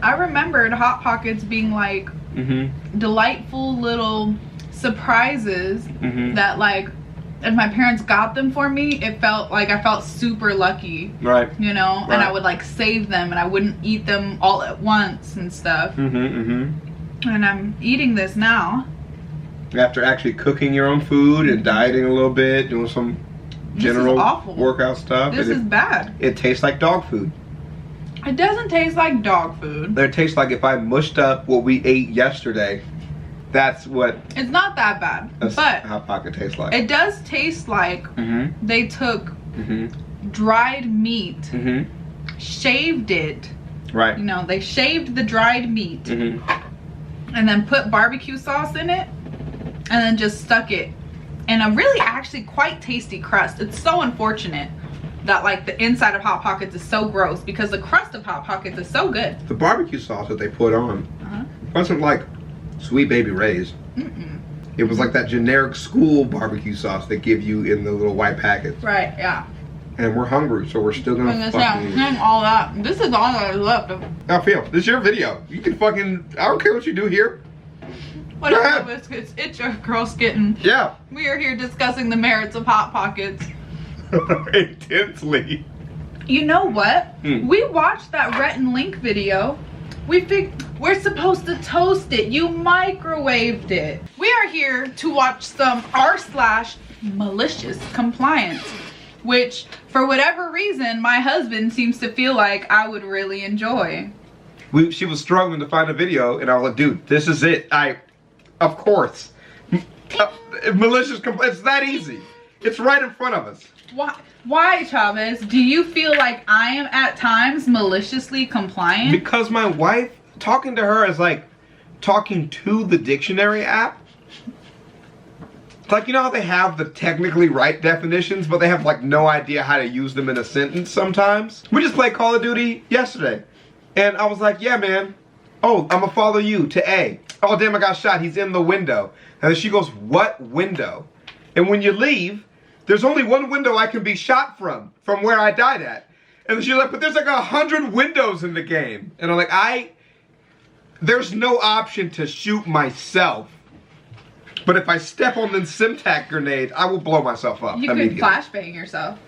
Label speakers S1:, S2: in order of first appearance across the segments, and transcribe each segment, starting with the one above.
S1: I remembered Hot Pockets being like delightful little surprises that like if my parents got them for me, it felt like I felt super lucky.
S2: Right.
S1: You know?
S2: Right.
S1: And I would like save them and I wouldn't eat them all at once and stuff. And I'm eating this now.
S2: After actually cooking your own food and dieting a little bit, doing some general workout stuff.
S1: This is bad.
S2: It tastes like dog food.
S1: It doesn't taste like dog food.
S2: It tastes like if I mushed up what we ate yesterday. That's what.
S1: It's not that bad, but
S2: Hot Pocket tastes like.
S1: It does taste like they took dried meat, shaved it.
S2: Right.
S1: You know, they shaved the dried meat, and then put barbecue sauce in it, and then just stuck it in a really actually quite tasty crust. It's so unfortunate that like the inside of Hot Pockets is so gross because the crust of Hot Pockets is so good.
S2: The barbecue sauce that they put on wasn't like Sweet Baby Ray's. It was like that generic school barbecue sauce they give you in the little white packets.
S1: Right, yeah.
S2: And we're hungry, so we're still gonna fucking
S1: all that. This is all that is left.
S2: I feel this is your video. You can fucking. I don't care what you do here.
S1: What up, biscuits? It's your girl Skitten.
S2: Yeah.
S1: We are here discussing the merits of Hot Pockets.
S2: Intensely.
S1: You know what? We watched that Rhett and Link video. We're supposed to toast it. You microwaved it. We are here to watch some r/malicious compliance, which for whatever reason my husband seems to feel like I would really enjoy.
S2: She was struggling to find a video, and I was like, dude, this is it. Of course. Malicious compliance. It's that easy. It's right in front of us.
S1: Why, Chavezz? Do you feel like I am at times maliciously compliant?
S2: Because my wife, talking to her is like talking to the dictionary app. Like, you know how they have the technically right definitions, but they have like no idea how to use them in a sentence sometimes? We just played Call of Duty yesterday. And I was like, yeah, man. Oh, I'm gonna follow you to A. Oh, damn, I got shot. He's in the window. And then she goes, what window? And when you leave, there's only one window I can be shot from where I died at. And then she's like, but there's like 100 windows in the game. And I'm like, there's no option to shoot myself. But if I step on the Simtac grenade, I will blow myself up.
S1: You could flashbang yourself.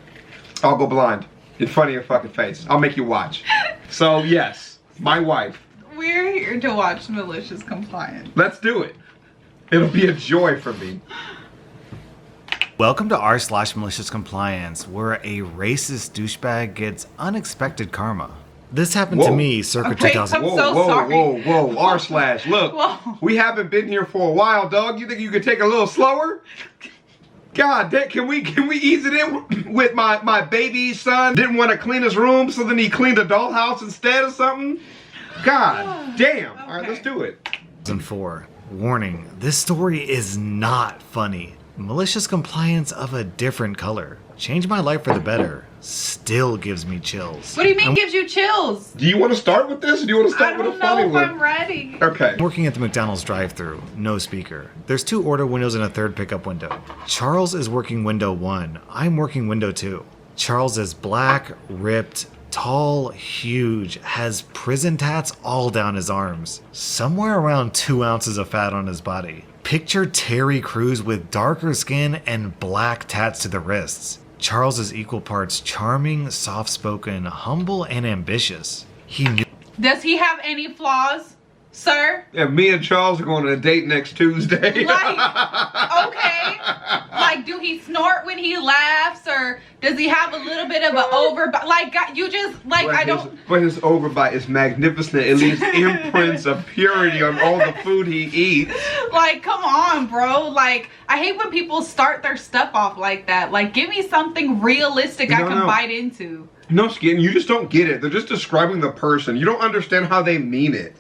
S2: I'll go blind in front of your fucking face. I'll make you watch. So yes, my wife.
S1: We're here to watch Malicious Compliance.
S2: Let's do it. It'll be a joy for me.
S3: Welcome to r/malicious compliance, where a racist douchebag gets unexpected karma. This happened to me circa 2000.
S2: Whoa, r/. Look,
S1: Whoa.
S2: We haven't been here for a while, dog. You think you could take a little slower? God, can we ease it in with my baby son? Didn't want to clean his room, so then he cleaned a dollhouse instead or something? God damn.
S1: Okay.
S2: All right, let's do it.
S3: 2004. Warning, this story is not funny. Malicious compliance of a different color. Changed my life for the better. Still gives me chills.
S1: What do you mean gives you chills?
S2: Do you want to start with this, or do you want to start with a funny one?
S1: I don't know if I'm ready.
S2: Okay.
S3: Working at the McDonald's drive-thru, no speaker. There's 2 order windows and a 3rd pickup window. Charles is working window 1. I'm working window 2. Charles is black, ripped, tall, huge, has prison tats all down his arms. Somewhere around 2 ounces of fat on his body. Picture Terry Crews with darker skin and black tats to the wrists. Charles is equal parts charming, soft-spoken, humble, and ambitious.
S1: Does he have any flaws, sir?
S2: Yeah, me and Charles are going on a date next Tuesday.
S1: Like, okay. Like, do he snort when he laughs, or does he have a little bit of an overbite? Like, you just, like,
S2: But his overbite is magnificent. It leaves imprints of purity on all the food he eats.
S1: Like, come on, bro. Like, I hate when people start their stuff off like that. Like, give me something realistic I can bite into.
S2: No, Skitten, you just don't get it. They're just describing the person. You don't understand how they mean it.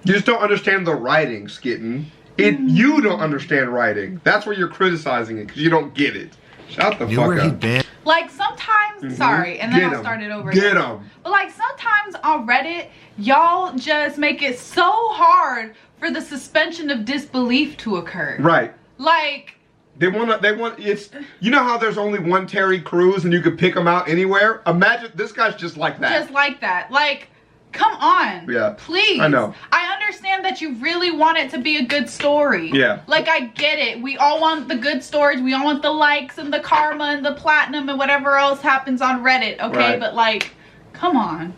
S2: You just don't understand the writing, Skitten. You don't understand writing. That's where you're criticizing it, because you don't get it. Shut the fuck up.
S1: Like, sometimes, sorry, and then I'll start it over
S2: again.
S1: Get him. But like, sometimes on Reddit, y'all just make it so hard for the suspension of disbelief to occur.
S2: Right.
S1: Like,
S2: it's, you know how there's only one Terry Crews and you could pick him out anywhere? Imagine, this guy's just like that.
S1: Just like that. Like, Come on.
S2: Yeah.
S1: Please.
S2: I know.
S1: I understand that you really want it to be a good story.
S2: Yeah.
S1: Like, I get it. We all want the good stories. We all want the likes and the karma and the platinum and whatever else happens on Reddit, okay?
S2: Right.
S1: But, like, come on.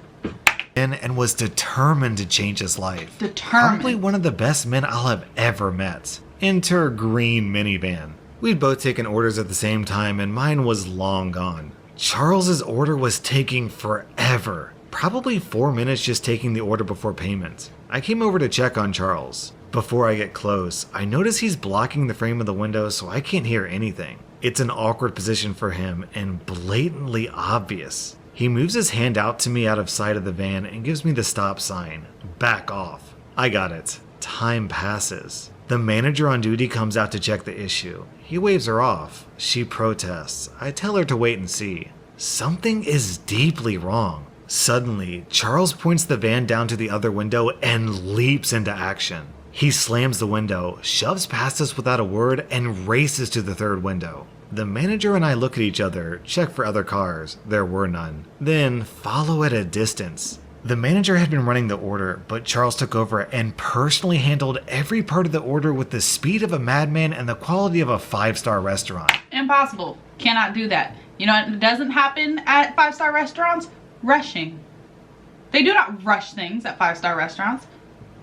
S3: And was determined to change his life.
S1: Determined.
S3: Probably one of the best men I'll have ever met. Enter green minivan. We'd both taken orders at the same time and mine was long gone. Charles's order was taking forever. Probably 4 minutes just taking the order before payment. I came over to check on Charles. Before I get close, I notice he's blocking the frame of the window so I can't hear anything. It's an awkward position for him and blatantly obvious. He moves his hand out to me out of sight of the van and gives me the stop sign. Back off. I got it. Time passes. The manager on duty comes out to check the issue. He waves her off. She protests. I tell her to wait and see. Something is deeply wrong. Suddenly, Charles points the van down to the other window and leaps into action. He slams the window, shoves past us without a word, and races to the third window. The manager and I look at each other, check for other cars. There were none. Then follow at a distance. The manager had been running the order, but Charles took over and personally handled every part of the order with the speed of a madman and the quality of a 5-star restaurant.
S1: Impossible. Cannot do that. You know what doesn't happen at 5-star restaurants? Rushing. They do not rush things at 5-star restaurants.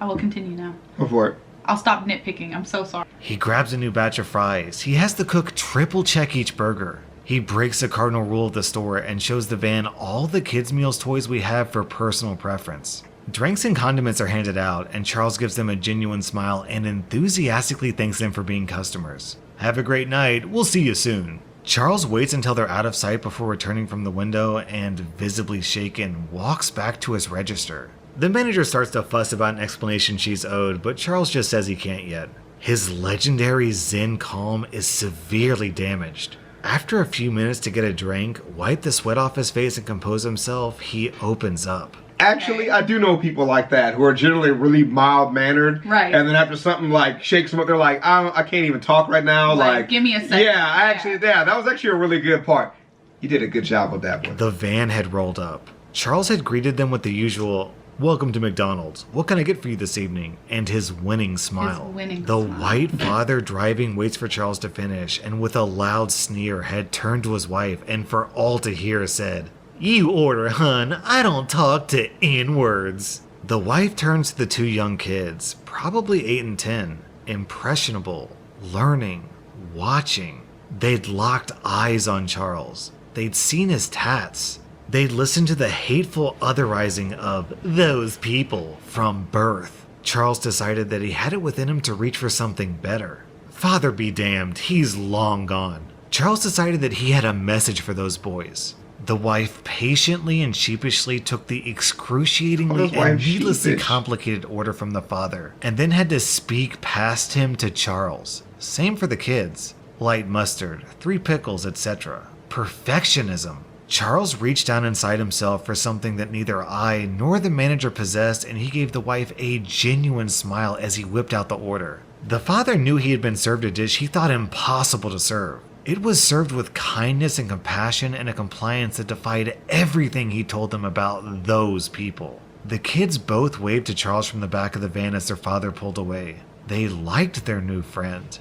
S1: I will continue now.
S2: Go for it.
S1: I'll stop nitpicking. I'm so sorry.
S3: He grabs a new batch of fries. He has the cook triple check each burger. He breaks the cardinal rule of the store and shows the van all the kids' meals toys we have for personal preference. Drinks and condiments are handed out, and Charles gives them a genuine smile and enthusiastically thanks them for being customers. Have a great night. We'll see you soon. Charles waits until they're out of sight before returning from the window and, visibly shaken, walks back to his register. The manager starts to fuss about an explanation she's owed, but Charles just says he can't yet. His legendary Zen calm is severely damaged. After a few minutes to get a drink, wipe the sweat off his face and compose himself, he opens up.
S2: Actually, I do know people like that who are generally really mild-mannered.
S1: Right.
S2: And then after something like shakes them up, they're like, I can't even talk right now. Like,
S1: give me a second.
S2: Yeah, that was actually a really good part. You did a good job with that one.
S3: The van had rolled up. Charles had greeted them with the usual, "Welcome to McDonald's. What can I get for you this evening?" and his winning smile. The white father driving waits for Charles to finish and with a loud sneer had turned to his wife and for all to hear said, "You order, hun. I don't talk to N-words." The wife turns to the two young kids, probably 8 and 10, impressionable, learning, watching. They'd locked eyes on Charles. They'd seen his tats. They'd listened to the hateful otherizing of those people from birth. Charles decided that he had it within him to reach for something better. Father be damned, he's long gone. Charles decided that he had a message for those boys. The wife patiently and sheepishly took the excruciatingly and needlessly complicated order from the father, and then had to speak past him to Charles. Same for the kids. Light mustard, 3 pickles, etc. Perfectionism. Charles reached down inside himself for something that neither I nor the manager possessed, and he gave the wife a genuine smile as he whipped out the order. The father knew he had been served a dish he thought impossible to serve. It was served with kindness and compassion and a compliance that defied everything he told them about those people. The kids both waved to Charles from the back of the van as their father pulled away. They liked their new friend.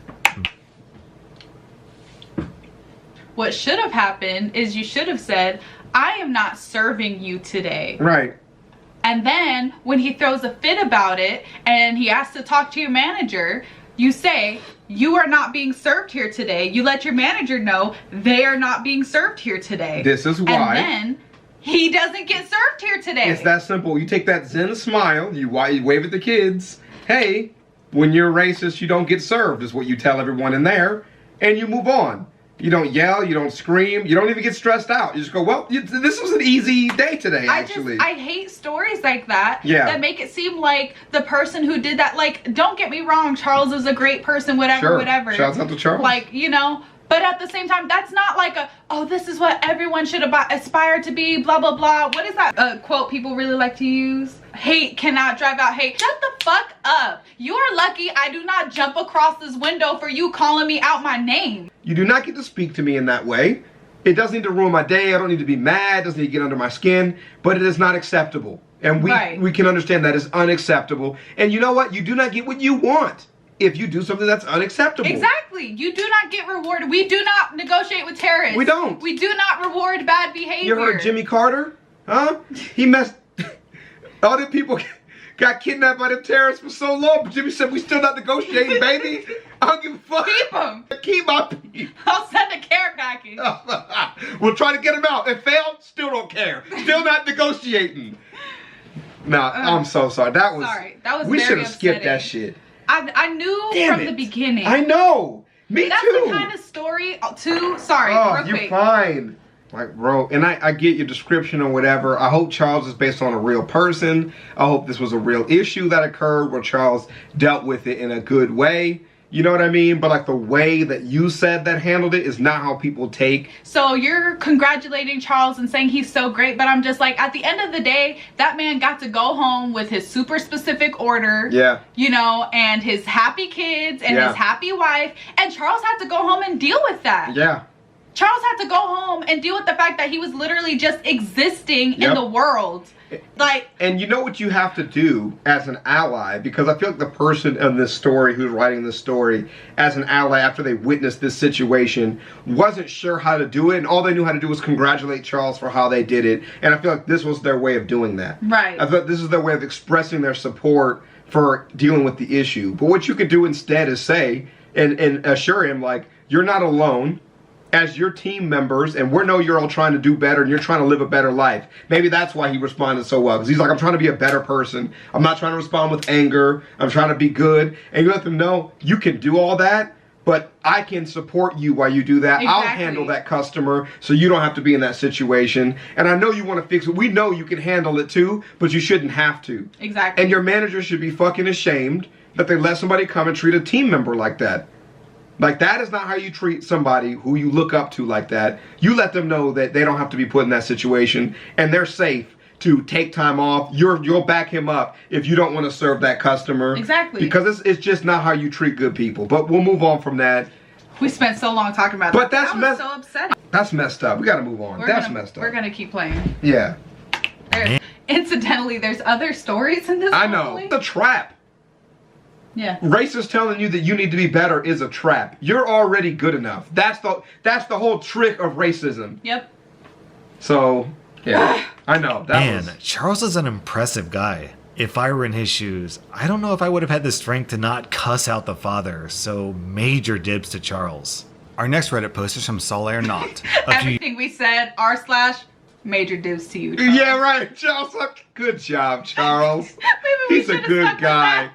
S1: What should have happened is you should have said, "I am not serving you today."
S2: Right.
S1: And then when he throws a fit about it and he asks to talk to your manager, you say, "You are not being served here today." You let your manager know they are not being served here today.
S2: This is why.
S1: And then he doesn't get served here today.
S2: It's that simple. You take that Zen smile, you wave at the kids. Hey, when you're racist, you don't get served, is what you tell everyone in there. And you move on. You don't yell, you don't scream, you don't even get stressed out. You just go, well, this was an easy day today, actually.
S1: I hate stories like that.
S2: Yeah.
S1: That make it seem like the person who did that, like, don't get me wrong, Charles is a great person, whatever, whatever.
S2: Shouts out to Charles.
S1: Like, you know, but at the same time, that's not like a, oh, this is what everyone should aspire to be, blah, blah, blah. What is that quote people really like to use? Hate cannot drive out hate. Shut the fuck up. You are lucky I do not jump across this window for you calling me out my name.
S2: You do not get to speak to me in that way. It doesn't need to ruin my day. I don't need to be mad. It doesn't need to get under my skin. But it is not acceptable. And we can understand that is unacceptable. And you know what? You do not get what you want if you do something that's unacceptable.
S1: Exactly. You do not get rewarded. We do not negotiate with terrorists.
S2: We don't.
S1: We do not reward bad behavior.
S2: You heard of Jimmy Carter? Huh? He messed... All the people got kidnapped by the terrorists for so long, but Jimmy said, we still not negotiating, baby. I don't give a fuck.
S1: Keep them.
S2: Keep my people.
S1: I'll send a care package.
S2: We'll try to get them out. If failed, still don't care. Still not negotiating. Nah, I'm so sorry. That was...
S1: Sorry. That was
S2: We
S1: very
S2: should have skipped
S1: upsetting.
S2: that shit.
S1: I knew
S2: Damn
S1: from the
S2: it.
S1: beginning.
S2: I know. Me
S1: That's
S2: too.
S1: the kind of story, too. Sorry,
S2: Oh,
S1: real
S2: you're
S1: quick.
S2: fine. Like, bro, and I get your description or whatever. I hope Charles is based on a real person. I hope this was a real issue that occurred where Charles dealt with it in a good way. You know what I mean? But like the way that you said that handled it is not how people take.
S1: So you're congratulating Charles and saying he's so great, but I'm just like, at the end of the day, that man got to go home with his super specific order.
S2: Yeah.
S1: You know, and his happy kids and
S2: Yeah.
S1: his happy wife. And Charles had to go home and deal with that.
S2: Yeah.
S1: Charles had to go home and deal with the fact that he was literally just existing in
S2: Yep.
S1: the world. Like,
S2: And you know what you have to do as an ally, because I feel like the person in this story who's writing this story as an ally after they witnessed this situation wasn't sure how to do it, and all they knew how to do was congratulate Charles for how they did it. And I feel like this was their way of doing that.
S1: Right.
S2: I thought this is their way of expressing their support for dealing with the issue. But what you could do instead is say and assure him, like, you're not alone. As your team members, and we know you're all trying to do better and you're trying to live a better life. Maybe that's why he responded so well. Because he's like, I'm trying to be a better person. I'm not trying to respond with anger. I'm trying to be good. And you let them know, you can do all that, but I can support you while you do that.
S1: Exactly.
S2: I'll handle that customer so you don't have to be in that situation. And I know you want to fix it. We know you can handle it too, but you shouldn't have to.
S1: exactly.
S2: And your manager should be fucking ashamed that they let somebody come and treat a team member like that. Like, that is not how you treat somebody who you look up to like that. You let them know that they don't have to be put in that situation, and they're safe to take time off. You'll back him up if you don't want to serve that customer.
S1: Exactly.
S2: Because it's just not how you treat good people. But we'll move on from that.
S1: We spent so long talking about
S2: But
S1: that.
S2: that's
S1: That was so upsetting.
S2: That's messed up. We got to move on. That's messed up.
S1: We're gonna keep playing.
S2: Yeah.
S1: Incidentally, there's other stories in this.
S2: I know.
S1: family.
S2: It's a trap.
S1: Yeah.
S2: Racist telling you that you need to be better is a trap. You're already good enough. That's the whole trick of racism.
S1: Yep.
S2: So, yeah. I know.
S3: Man, Charles is an impressive guy. If I were in his shoes, I don't know if I would have had the strength to not cuss out the father, so major dibs to Charles. Our next Reddit post is from Solaire Not.
S1: Everything we said, major dibs to you, Charles.
S2: Yeah, right. Charles, good job, Charles.
S1: Maybe we
S2: He's a
S1: should've
S2: good
S1: stuck with
S2: guy.
S1: that.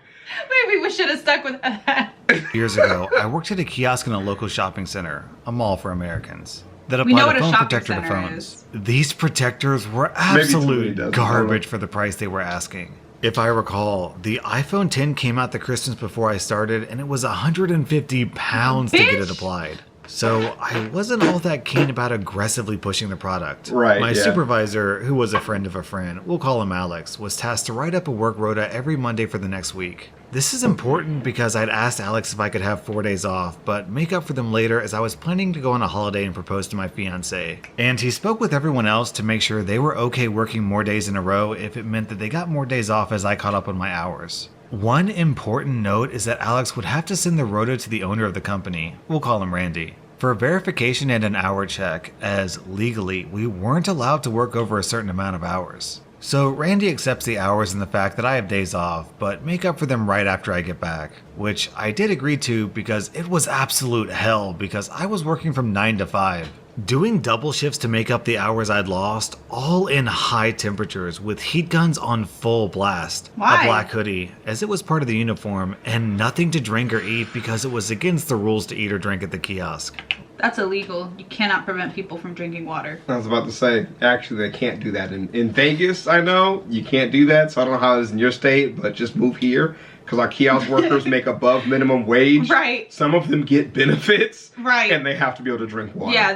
S1: Maybe we should have stuck with that.
S3: Years ago, I worked at a kiosk in a local shopping center, a mall for Americans, that
S1: We know
S3: applied
S1: what
S3: a
S1: a
S3: phone
S1: shopping
S3: protector to
S1: center
S3: phones.
S1: is.
S3: These protectors were
S2: Maybe
S3: absolute
S2: doesn't.
S3: garbage for the price they were asking. If I recall, the iPhone 10 came out the Christmas before I started, and it was 150 pounds to get it
S1: Bitch.
S3: applied. So I wasn't all that keen about aggressively pushing the product.
S2: Right,
S3: My
S2: yeah.
S3: supervisor, who was a friend of a friend, we'll call him Alex, was tasked to write up a work rota every Monday for the next week. This is important because I'd asked Alex if I could have 4 days off, but make up for them later as I was planning to go on a holiday and propose to my fiancée. And he spoke with everyone else to make sure they were okay working more days in a row if it meant that they got more days off as I caught up on my hours. One important note is that Alex would have to send the rota to the owner of the company, we'll call him Randy, for verification and an hour check, as legally we weren't allowed to work over a certain amount of hours. So Randy accepts the hours and the fact that I have days off, but make up for them right after I get back, which I did agree to because it was absolute hell because I was working from 9 to 5. Doing double shifts to make up the hours I'd lost, all in high temperatures with heat guns on full blast.
S1: Why?
S3: A black hoodie, as it was part of the uniform, and nothing to drink or eat because it was against the rules to eat or drink at the kiosk.
S1: That's illegal. You cannot prevent people from drinking water.
S2: I was about to say, actually, they can't do that. In Vegas, I know, you can't do that. So I don't know how it is in your state, but just move here. Because our kiosk workers make above minimum wage.
S1: Right.
S2: Some of them get benefits.
S1: Right.
S2: And they have to be able to drink water.
S1: Yeah,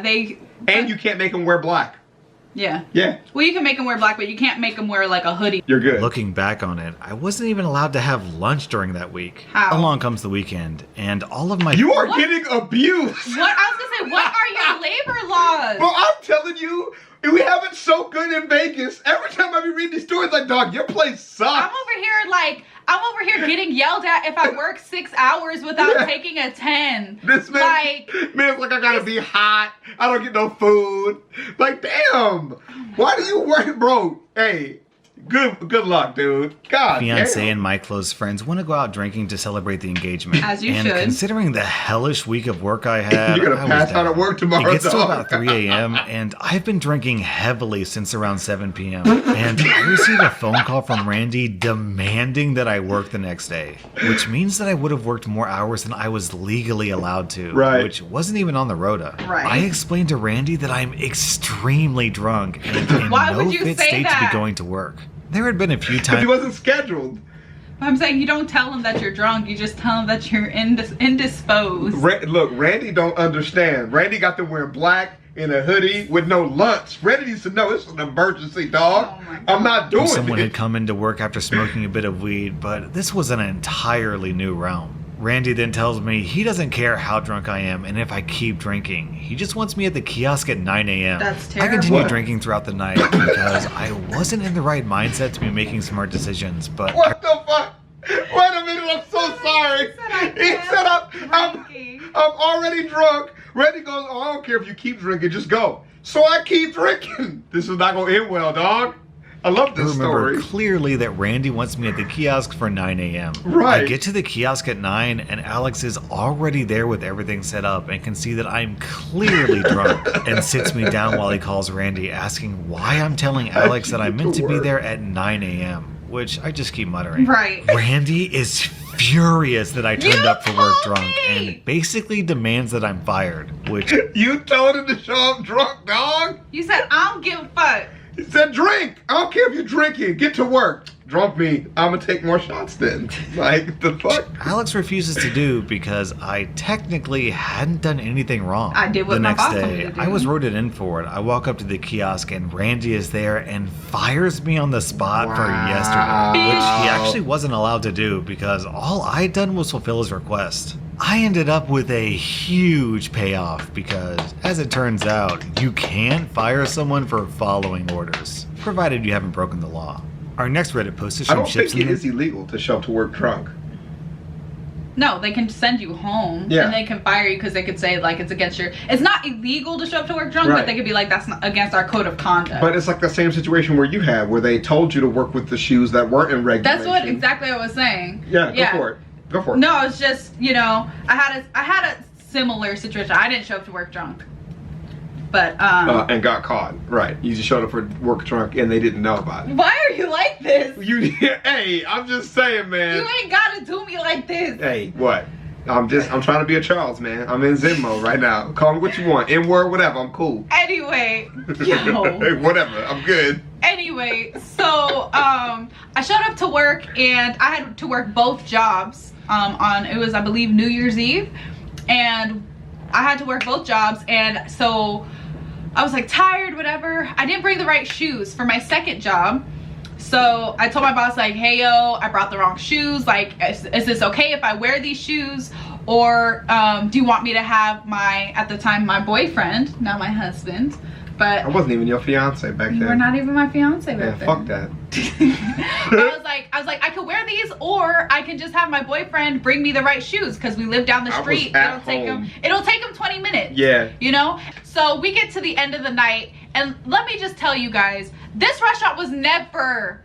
S2: And you can't make them wear black.
S1: Yeah.
S2: Yeah.
S1: Well, you can make them wear black, but you can't make them wear like a hoodie.
S2: You're good.
S3: Looking back on it, I wasn't even allowed to have lunch during that week.
S1: How?
S3: Along comes the weekend, and all of my...
S2: You are
S1: What?
S2: getting abused.
S1: What? I was gonna say, what are your labor laws?
S2: Well, I'm telling you, we have it so good in Vegas. Every time I be reading these stories, like, dog, your place sucks.
S1: I'm over here getting yelled at if I work 6 hours without taking a 10.
S2: This man's like, I gotta be hot. I don't get no food. Like, damn. Why do you work, bro? Hey. Good luck, dude. God
S3: Fiance
S2: damn.
S3: and my close friends want to go out drinking to celebrate the engagement.
S1: As you
S3: and
S1: should.
S3: Considering the hellish week of work I had,
S2: you're gonna pass out at work tomorrow.
S3: It gets to
S2: dog.
S3: about 3 a.m. and I've been drinking heavily since around 7 p.m. And I received a phone call from Randy demanding that I work the next day, which means that I would have worked more hours than I was legally allowed to, which wasn't even on the rota. I explained to Randy that I'm extremely drunk and in no fit state to be going to work. There had been a few times
S2: he wasn't scheduled.
S1: I'm saying you don't tell him that you're drunk. You just tell him that you're indisposed.
S2: Look, Randy don't understand. Randy got them wearing black in a hoodie with no lunch. Randy needs to know it's an emergency, dog. Oh I'm not doing it.
S3: Someone had come into work after smoking a bit of weed, but this was an entirely new realm. Randy then tells me he doesn't care how drunk I am and if I keep drinking. He just wants me at the kiosk at 9 a.m.
S1: That's terrible.
S3: I continued drinking throughout the night because I wasn't in the right mindset to be making smart decisions, but...
S2: What the fuck? Wait a minute, I'm so sorry. He said I'm already drunk. Randy goes, oh, I don't care if you keep drinking, just go. So I keep drinking. This is not going to end well, dog. I love this story.
S3: I remember clearly that Randy wants me at the kiosk for 9 a.m.
S2: Right.
S3: I get to the kiosk at 9 and Alex is already there with everything set up and can see that I'm clearly drunk and sits me down while he calls Randy asking why I'm telling Alex that I'm meant to be there at 9 a.m. Which I just keep muttering. Randy is furious that I turned up for work drunk and basically demands that I'm fired, which...
S2: You told him to show up drunk, dog?
S1: You said, I don't give a fuck.
S2: He said, drink. I don't care if you're drinking. Get to work. Drunk me. I'm going to take more shots then. Like, the fuck?
S3: Alex refuses to do because I technically hadn't done anything wrong.
S1: I did what
S3: the
S1: my
S3: next
S1: boss told me
S3: day,
S1: to do.
S3: I was voted in for it. I walk up to the kiosk and Randy is there and fires me on the spot for yesterday, which he actually wasn't allowed to do because all I'd done was fulfill his request. I ended up with a huge payoff because, as it turns out, you can fire someone for following orders, provided you haven't broken the law. Our next Reddit post is
S2: I
S3: from
S2: don't think
S3: Chips
S2: it is illegal to show up to work drunk.
S1: No, they can send you home and they can fire you because they could say like it's against your... It's not illegal to show up to work drunk, but they could be like that's not against our code of conduct.
S2: But it's like the same situation where you had, where they told you to work with the shoes that weren't in regulation.
S1: That's what exactly I was saying.
S2: Yeah, go for it. Go for it.
S1: No, it's just, you know, I had a similar situation. I didn't show up to work drunk. But
S2: and got caught. Right. You just showed up for work drunk and they didn't know about it.
S1: Why are you like this?
S2: Hey, I'm just saying, man.
S1: You ain't gotta do me like this.
S2: Hey, what? I'm trying to be a Charles, man. I'm in Zen mode right now. Call me what you want. N-word, whatever. I'm cool.
S1: Anyway, yo.
S2: Hey, whatever. I'm good.
S1: Anyway, so I showed up to work and I had to work both jobs on, it was, I believe, New Year's Eve. And I had to work both jobs. And so I was like tired, whatever. I didn't bring the right shoes for my second job. So I told my boss like, hey yo, I brought the wrong shoes. Like, is this okay if I wear these shoes? Or do you want me to have at the time, my boyfriend, not my husband, but
S2: I wasn't even your fiance back then.
S1: you were not even my fiance back then.
S2: Fuck that.
S1: I was like, I could wear these, or I can just have my boyfriend bring me the right shoes because we live down the street. It'll take him 20 minutes.
S2: Yeah.
S1: You know? So we get to the end of the night, and let me just tell you guys, this restaurant was never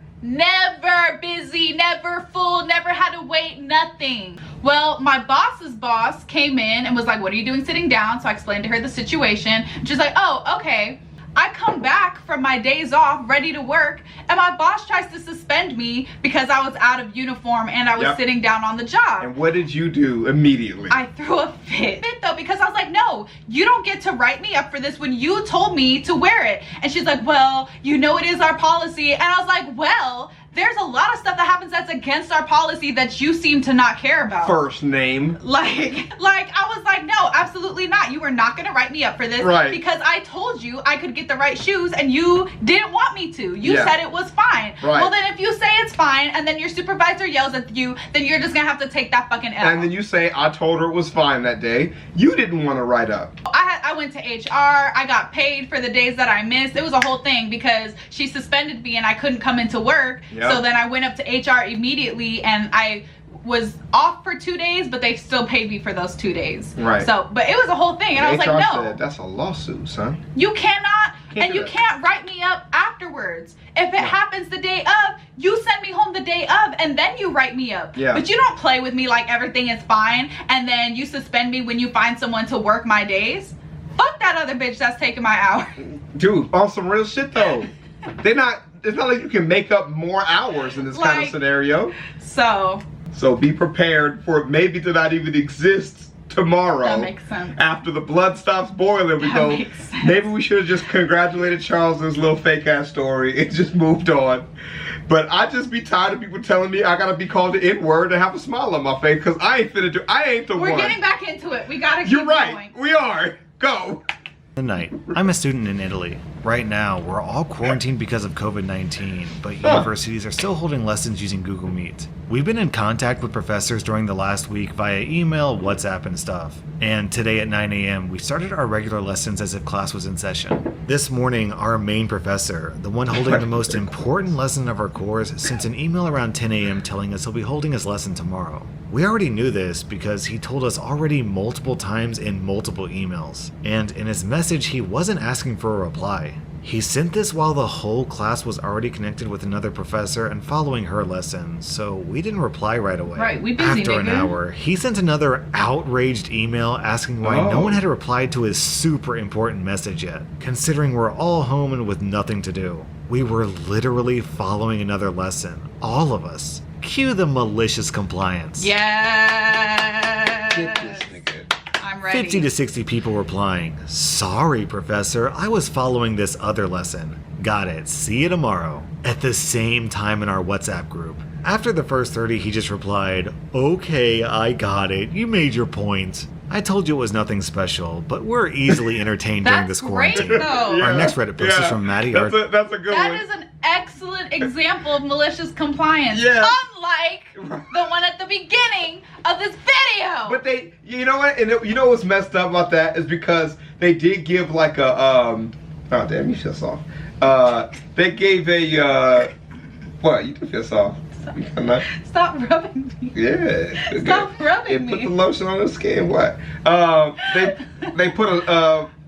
S1: busy, never full, never had to wait, nothing. Well, my boss's boss came in and was like, what are you doing sitting down? So I explained to her the situation. She's like, oh, okay. I come back from my days off ready to work and my boss tries to suspend me because I was out of uniform and I was sitting down on the job.
S2: And what did you do immediately?
S1: I threw a fit though, because I was like, no, you don't get to write me up for this when you told me to wear it. And she's like, well, you know it is our policy. And I was like, well, there's a lot of stuff that happens that's against our policy that you seem to not care about.
S2: First name.
S1: Like I was like, no, absolutely not. You were not gonna write me up for this because I told you I could get the right shoes and you didn't want me to. You said it was fine. Well, then if you say it's fine and then your supervisor yells at you, then you're just gonna have to take that fucking L.
S2: And then you say, I told her it was fine that day. You didn't want to write up.
S1: I I went to HR. I got paid for the days that I missed. It was a whole thing because she suspended me and I couldn't come into work.
S2: Yep.
S1: So then I went up to HR immediately and I was off for 2 days, but they still paid me for those 2 days.
S2: Right.
S1: So, but it was a whole thing, and I was like,
S2: HR
S1: no,
S2: said, that's a lawsuit, son.
S1: you cannot, and
S2: do
S1: you
S2: that.
S1: can't write me up afterwards. If it happens the day of, you send me home the day of, and then you write me up.
S2: Yeah.
S1: But you don't play with me like everything is fine, and then you suspend me when you find someone to work my days. Fuck that other bitch that's taking my hour.
S2: Dude, on some real shit though. It's not like you can make up more hours in this kind of
S1: Like-
S2: scenario.
S1: So
S2: be prepared for it maybe to not even exist tomorrow.
S1: that makes sense.
S2: After the blood stops boiling, we
S1: That
S2: go,
S1: makes sense.
S2: maybe we should have just congratulated Charles on his little fake ass story and just moved on. But I just be tired of people telling me I gotta be called the N-word and have a smile on my face because I ain't the
S1: We're
S2: one.
S1: getting back into it. We gotta keep
S2: You're right.
S1: going.
S2: We are. Go.
S3: The night. I'm a student in Italy. Right now, we're all quarantined because of COVID-19, but universities are still holding lessons using Google Meet. We've been in contact with professors during the last week via email, WhatsApp, and stuff. And today at 9 a.m., we started our regular lessons as if class was in session. This morning, our main professor, the one holding the most important lesson of our course, sent an email around 10 a.m. telling us he'll be holding his lesson tomorrow. We already knew this because he told us already multiple times in multiple emails. And in his message, he wasn't asking for a reply. He sent this while the whole class was already connected with another professor and following her lesson, so we didn't reply right away.
S1: Right, we busy,
S3: After an
S1: nigga.
S3: hour, he sent another outraged email asking why no one had replied to his super important message yet, considering we're all home and with nothing to do. We were literally following another lesson, all of us. Cue the malicious compliance.
S1: Yes.
S2: Get this nigga.
S1: I'm ready.
S3: 50 to 60 people replying, "Sorry, Professor, I was following this other lesson. Got it, see you tomorrow." At the same time in our WhatsApp group. After the first 30, he just replied, "Okay, I got it. You made your point. I told you it was nothing special, but we're easily entertained during this
S1: That's great,
S3: quarantine."
S1: though.
S3: Our next Reddit post is from Maddie
S2: That's
S3: Art.
S2: that's a good
S1: That
S2: one.
S1: is an excellent example of malicious compliance.
S2: Yeah.
S1: Unlike the one at the beginning of this video.
S2: But they, you know what? And you know what's messed up about that is because they did give like a oh damn, you feel soft. They gave a what? You do feel soft. You kinda-
S1: Stop rubbing me.
S2: Yeah.
S1: Stop rubbing
S2: It
S1: me.
S2: put the lotion on the skin. What? They put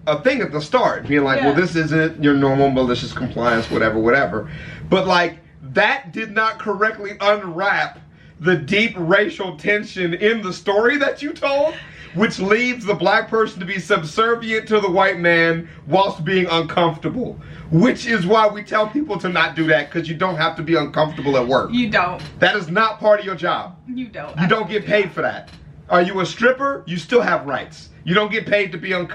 S2: a thing at the start, being like,
S1: Yeah.
S2: well, this isn't your normal malicious compliance, whatever. But like that did not correctly unwrap the deep racial tension in the story that you told, which leaves the black person to be subservient to the white man whilst being uncomfortable. Which is why we tell people to not do that, because you don't have to be uncomfortable at work.
S1: You don't.
S2: That is not part of your job.
S1: You don't.
S2: You don't get paid for that. Are you a stripper? You still have rights. You don't get paid to be uncomfortable.